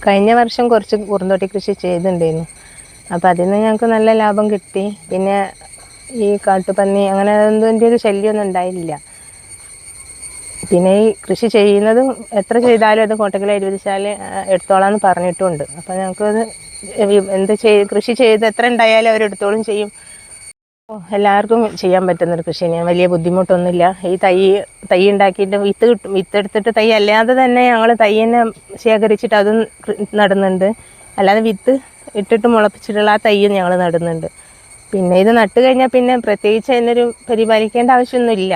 കഴിഞ്ഞ വർഷം കുറച്ച് കുറുന്തോട്ടി കൃഷി ചെയ്തിട്ടുണ്ടായിരുന്നു. അപ്പോൾ അതിൽ നിന്ന് ഞങ്ങൾക്ക് നല്ല ലാഭം കിട്ടി. പിന്നെ ഈ കാട്ടുപന്നി അങ്ങനെ അതിൻ്റെ ഒരു ശല്യമൊന്നും ഉണ്ടായില്ല. പിന്നെ ഈ കൃഷി ചെയ്യുന്നതും എത്ര ചെയ്താലും അത് കോട്ടക്കൽ അരുവിശാല എടുത്തോളാന്ന് പറഞ്ഞിട്ടുണ്ട്. അപ്പോൾ ഞങ്ങൾക്കത് കൃഷി ചെയ്ത് എത്ര ഉണ്ടായാലും അവരെടുത്തോളും ചെയ്യും. എല്ലാവർക്കും ചെയ്യാൻ പറ്റുന്നൊരു കൃഷി തന്നെയാണ്. വലിയ ബുദ്ധിമുട്ടൊന്നുമില്ല. ഈ തൈ ഉണ്ടാക്കിയിട്ട് വിത്ത് എടുത്തിട്ട് തൈ അല്ലാതെ തന്നെ ഞങ്ങൾ തൈ തന്നെ ശേഖരിച്ചിട്ട് അതും നടുന്നുണ്ട്. അല്ലാതെ വിത്ത് ഇട്ടിട്ട് മുളപ്പിച്ചിട്ടുള്ള ആ തൈയും ഞങ്ങൾ നടുന്നുണ്ട്. പിന്നെ ഇത് നട്ട് കഴിഞ്ഞാൽ പിന്നെ പ്രത്യേകിച്ച് അതിനൊരു പരിപാലിക്കേണ്ട ആവശ്യമൊന്നുമില്ല.